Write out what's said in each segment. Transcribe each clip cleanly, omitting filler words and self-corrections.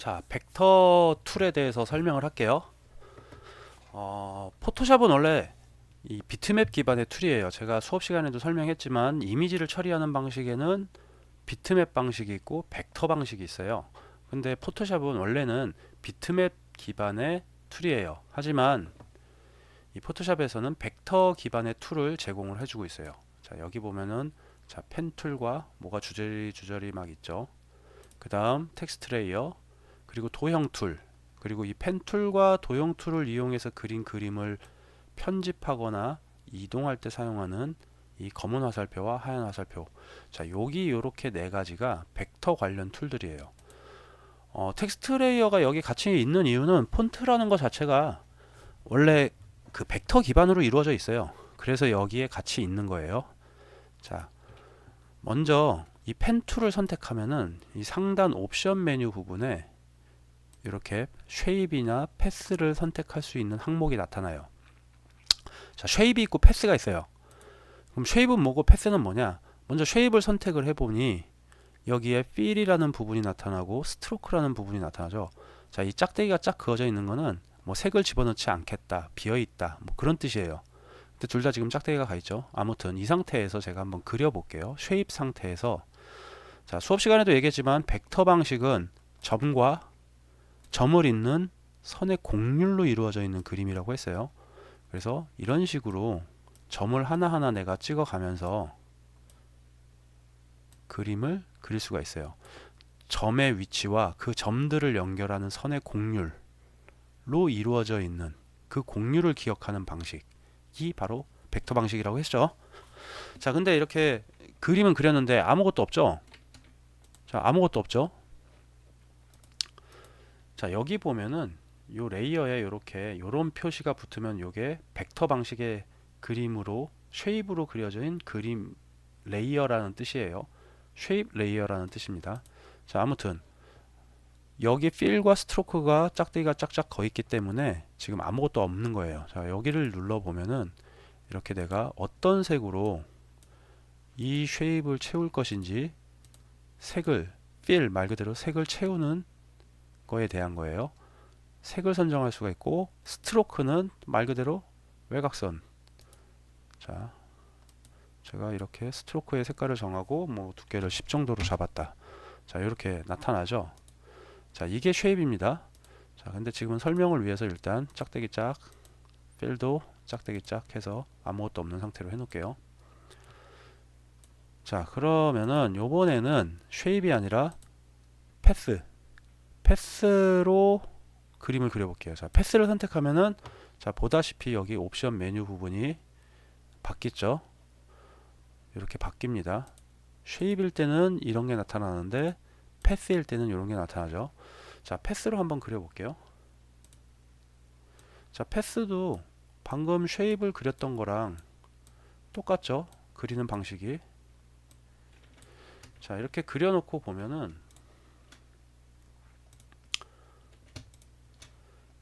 자, 벡터 툴에 대해서 설명을 할게요. 포토샵은 원래 이 비트맵 기반의 툴이에요. 제가 수업 시간에도 설명했지만 이미지를 처리하는 방식에는 비트맵 방식이 있고 벡터 방식이 있어요. 근데 포토샵은 원래는 비트맵 기반의 툴이에요. 하지만 이 포토샵에서는 벡터 기반의 툴을 제공을 해주고 있어요. 자, 여기 보면은 자, 펜 툴과 뭐가 주저리 막 있죠. 그 다음 텍스트 레이어, 그리고 도형 툴, 그리고 이 펜 툴과 도형 툴을 이용해서 그린 그림을 편집하거나 이동할 때 사용하는 이 검은 화살표와 하얀 화살표. 자, 여기 요렇게 네 가지가 벡터 관련 툴들이에요. 텍스트 레이어가 여기 같이 있는 이유는 폰트라는 것 자체가 원래 그 벡터 기반으로 이루어져 있어요. 그래서 여기에 같이 있는 거예요. 자, 먼저 이 펜 툴을 선택하면은 이 상단 옵션 메뉴 부분에 이렇게 쉐입이나 패스를 선택할 수 있는 항목이 나타나요. 자, 쉐입이 있고 패스가 있어요. 그럼 쉐입은 뭐고 패스는 뭐냐? 먼저 쉐입을 선택을 해보니 여기에 fill이라는 부분이 나타나고 스트로크라는 부분이 나타나죠. 자, 이 짝대기가 쫙 그어져 있는 거는 뭐 색을 집어넣지 않겠다, 비어있다, 뭐 그런 뜻이에요. 근데 둘 다 지금 짝대기가 가 있죠. 아무튼 이 상태에서 제가 한번 그려볼게요. 쉐입 상태에서 자, 수업 시간에도 얘기했지만 벡터 방식은 점과 점을 잇는 선의 곡률로 이루어져 있는 그림이라고 했어요. 그래서 이런 식으로 점을 하나하나 내가 찍어 가면서 그림을 그릴 수가 있어요. 점의 위치와 그 점들을 연결하는 선의 곡률로 이루어져 있는 그 곡률을 기억하는 방식이 바로 벡터 방식이라고 했죠. 자, 근데 이렇게 그림은 그렸는데 아무것도 없죠. 자, 아무것도 없죠. 자, 여기 보면은 요 레이어에 이렇게 요런 표시가 붙으면 요게 벡터 방식의 그림으로 쉐입으로 그려진 그림 레이어라는 뜻이에요. 쉐입 레이어라는 뜻입니다. 자, 아무튼 여기 필과 스트로크가 짝대기가 짝짝 거 있기 때문에 지금 아무것도 없는 거예요. 자, 여기를 눌러 보면은 이렇게 내가 어떤 색으로 이 쉐입을 채울 것인지 색을 필 말 그대로 색을 채우는 거에 대한 거예요. 색을 선정할 수가 있고 스트로크는 말 그대로 외곽선. 자, 제가 이렇게 스트로크의 색깔을 정하고 뭐 두께를 10 정도로 잡았다. 자, 이렇게 나타나죠. 자, 이게 쉐입입니다. 자, 근데 지금은 설명을 위해서 일단 짝대기 짝, 필도 짝대기 짝 해서 아무것도 없는 상태로 해놓을게요. 자, 그러면은 요번에는 쉐입이 아니라 패스로 그림을 그려볼게요. 자, 패스를 선택하면은 자, 보다시피 여기 옵션 메뉴 부분이 바뀌죠. 이렇게 바뀝니다. 쉐입일 때는 이런 게 나타나는데 패스일 때는 이런 게 나타나죠. 자, 패스로 한번 그려볼게요. 자, 패스도 방금 쉐입을 그렸던 거랑 똑같죠. 그리는 방식이. 자, 이렇게 그려놓고 보면은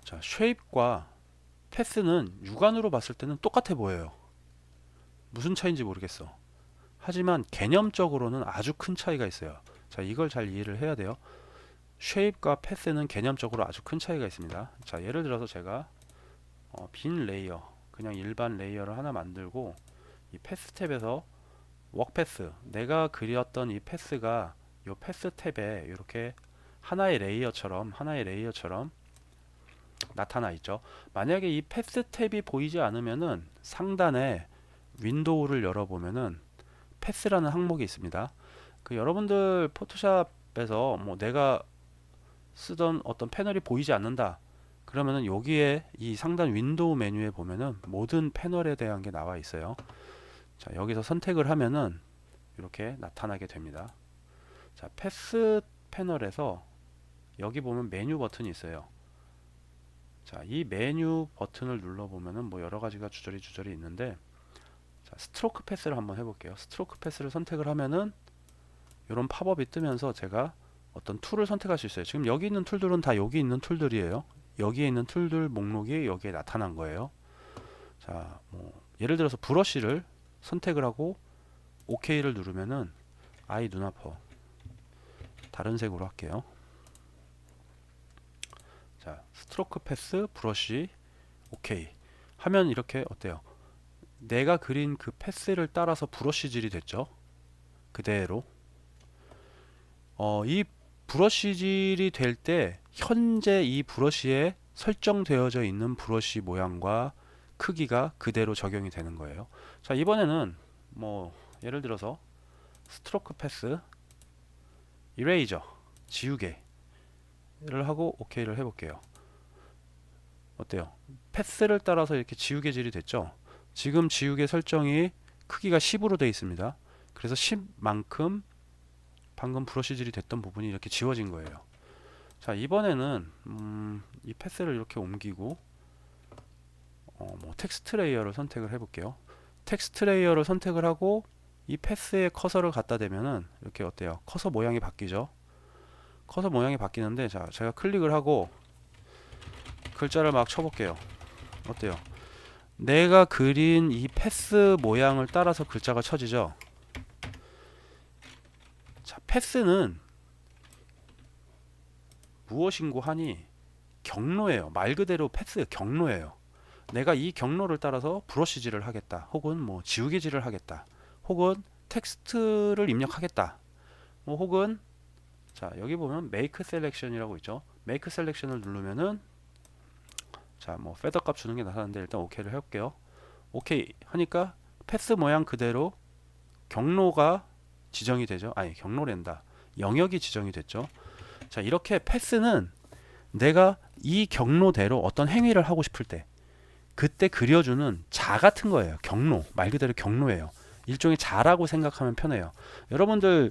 자, 쉐입과 패스는 육안으로 봤을 때는 똑같아 보여요. 무슨 차이인지 모르겠어. 하지만 개념적으로는 아주 큰 차이가 있어요. 자, 이걸 잘 이해를 해야 돼요. 쉐입과 패스는 개념적으로 아주 큰 차이가 있습니다. 자, 예를 들어서 제가 빈 레이어, 그냥 일반 레이어를 하나 만들고 이 패스 탭에서 웍패스, 내가 그렸던 이 패스가 이 패스 탭에 이렇게 하나의 레이어처럼 나타나 있죠. 만약에 이 패스 탭이 보이지 않으면은 상단에 윈도우를 열어보면은 패스라는 항목이 있습니다. 그 여러분들 포토샵에서 뭐 내가 쓰던 어떤 패널이 보이지 않는다. 그러면은 여기에 이 상단 윈도우 메뉴에 보면은 모든 패널에 대한 게 나와 있어요. 자, 여기서 선택을 하면은 이렇게 나타나게 됩니다. 자, 패스 패널에서 여기 보면 메뉴 버튼이 있어요. 자, 이 메뉴 버튼을 눌러 보면은 뭐 여러 가지가 주저리 있는데 자, 스트로크 패스를 한번 해볼게요. 스트로크 패스를 선택을 하면은 이런 팝업이 뜨면서 제가 어떤 툴을 선택할 수 있어요. 지금 여기 있는 툴들은 다 여기 있는 툴들이에요. 여기에 있는 툴들 목록이 여기에 나타난 거예요. 자, 뭐 예를 들어서 브러쉬를 선택을 하고 OK를 누르면은 아이 눈 아파. 다른 색으로 할게요. 자, 스트로크 패스, 브러쉬, 오케이 하면 이렇게 어때요? 내가 그린 그 패스를 따라서 브러쉬질이 됐죠. 그대로. 이 브러쉬질이 될 때 현재 이 브러쉬에 설정되어져 있는 브러쉬 모양과 크기가 그대로 적용이 되는 거예요. 자, 이번에는 뭐 예를 들어서 스트로크 패스, 이레이저, 지우개를 하고 오케이를 해볼게요. 어때요? 패스를 따라서 이렇게 지우개질이 됐죠. 지금 지우개 설정이 크기가 10으로 되어 있습니다. 그래서 10만큼 방금 브러쉬질이 됐던 부분이 이렇게 지워진 거예요. 자, 이번에는 이 패스를 이렇게 옮기고 뭐 텍스트 레이어를 선택을 해볼게요. 텍스트 레이어를 선택을 하고 이 패스에 커서를 갖다 대면은 이렇게 어때요? 커서 모양이 바뀌죠. 커서 모양이 바뀌는데, 자, 제가 클릭을 하고 글자를 막 쳐볼게요. 어때요? 내가 그린 이 패스 모양을 따라서 글자가 쳐지죠. 자, 패스는 무엇인고 하니 경로예요. 말 그대로 패스 경로예요. 내가 이 경로를 따라서 브러쉬질을 하겠다, 혹은 뭐 지우개질을 하겠다, 혹은 텍스트를 입력하겠다, 뭐 혹은 자, 여기 보면 make selection이라고 있죠. make selection을 누르면은 자, 뭐 feather 값 주는 게 나타나는데 일단 오케이를 해볼게요. 오케이 하니까 패스 모양 그대로 경로가 지정이 되죠. 아니, 경로랜다. 영역이 지정이 됐죠. 자, 이렇게 패스는 내가 이 경로대로 어떤 행위를 하고 싶을 때 그때 그려주는 자 같은 거예요. 경로, 말 그대로 경로예요. 일종의 자라고 생각하면 편해요. 여러분들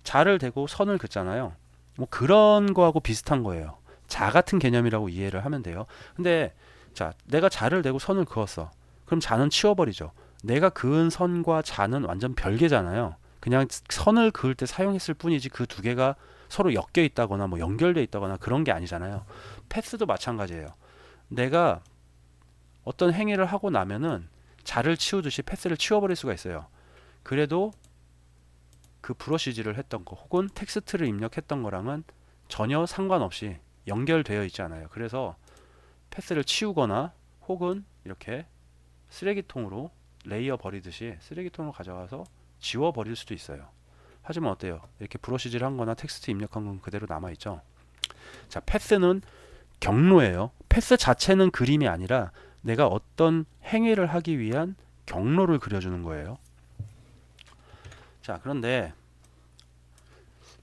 자를 대고 선을 긋잖아요. 뭐 그런 거하고 비슷한 거예요. 자 같은 개념이라고 이해를 하면 돼요. 근데 자, 내가 자를 대고 선을 그었어. 그럼 자는 치워버리죠. 내가 그은 선과 자는 완전 별개잖아요. 그냥 선을 그을 때 사용했을 뿐이지 그 두 개가 서로 엮여 있다거나 뭐 연결돼 있다거나 그런 게 아니잖아요. 패스도 마찬가지예요. 내가 어떤 행위를 하고 나면은 자를 치우듯이 패스를 치워버릴 수가 있어요. 그래도 그 브러쉬질을 했던 거 혹은 텍스트를 입력했던 거랑은 전혀 상관없이 연결되어 있지 않아요. 그래서 패스를 치우거나 혹은 이렇게 쓰레기통으로 레이어 버리듯이 쓰레기통으로 가져가서 지워 버릴 수도 있어요. 하지만 어때요? 이렇게 브러쉬질 한 거나 텍스트 입력한 건 그대로 남아있죠. 자, 패스는 경로예요. 패스 자체는 그림이 아니라 내가 어떤 행위를 하기 위한 경로를 그려주는 거예요. 자, 그런데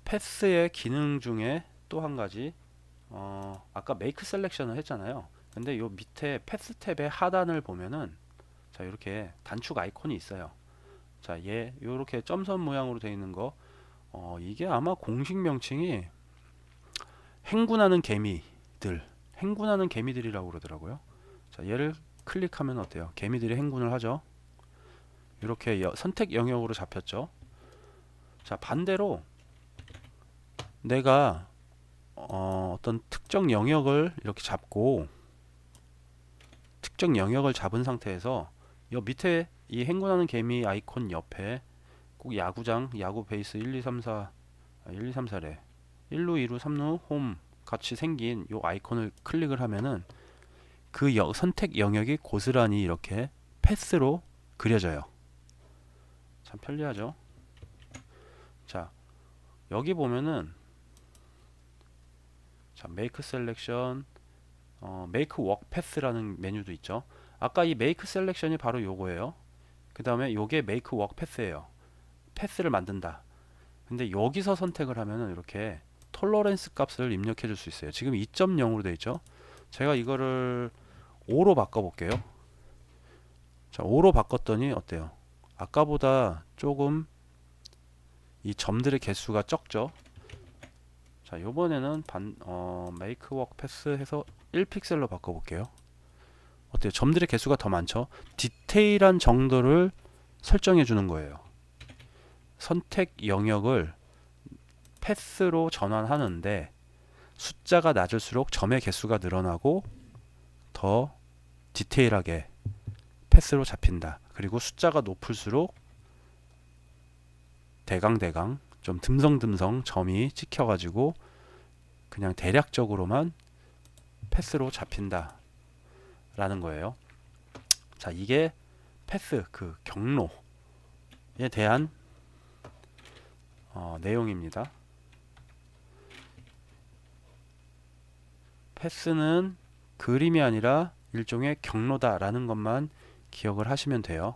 패스의 기능 중에 또 한 가지, 아까 메이크 셀렉션을 했잖아요. 근데 요 밑에 패스 탭의 하단을 보면은 자, 이렇게 단축 아이콘이 있어요. 자, 얘 요렇게 점선 모양으로 되어 있는 거, 이게 아마 공식 명칭이 행군하는 개미들, 행군하는 개미들이라고 그러더라고요. 자, 얘를 클릭하면 어때요? 개미들이 행군을 하죠. 이렇게 선택 영역으로 잡혔죠. 자, 반대로 내가 어떤 특정 영역을 이렇게 잡고 특정 영역을 잡은 상태에서 이 밑에 이 행군하는 개미 아이콘 옆에 꼭 야구장, 야구 베이스 1, 2, 3, 4, 1, 2, 3, 4래 1루, 2루, 3루, 홈 같이 생긴 이 아이콘을 클릭을 하면은 그 선택 영역이 고스란히 이렇게 패스로 그려져요. 참 편리하죠. 자, 여기 보면은 자, make selection, make work path라는 메뉴도 있죠. 아까 이 make selection이 바로 요거예요. 그 다음에 요게 make work path예요. 패스를 만든다. 근데 여기서 선택을 하면은 이렇게 톨러런스 값을 입력해 줄 수 있어요. 지금 2.0으로 되어 있죠. 제가 이거를 5로 바꿔 볼게요. 자, 5로 바꿨더니 어때요? 아까보다 조금 이 점들의 개수가 적죠. 자, 요번에는 make work path 해서 1픽셀로 바꿔 볼게요. 어때요? 점들의 개수가 더 많죠. 디테일한 정도를 설정해 주는 거예요. 선택 영역을 패스로 전환하는데 숫자가 낮을수록 점의 개수가 늘어나고 더 디테일하게 패스로 잡힌다. 그리고 숫자가 높을수록 대강대강 좀 듬성듬성 점이 찍혀가지고 그냥 대략적으로만 패스로 잡힌다 라는 거예요. 자, 이게 패스 그 경로에 대한 내용입니다. 패스는 그림이 아니라 일종의 경로다 라는 것만 기억을 하시면 돼요.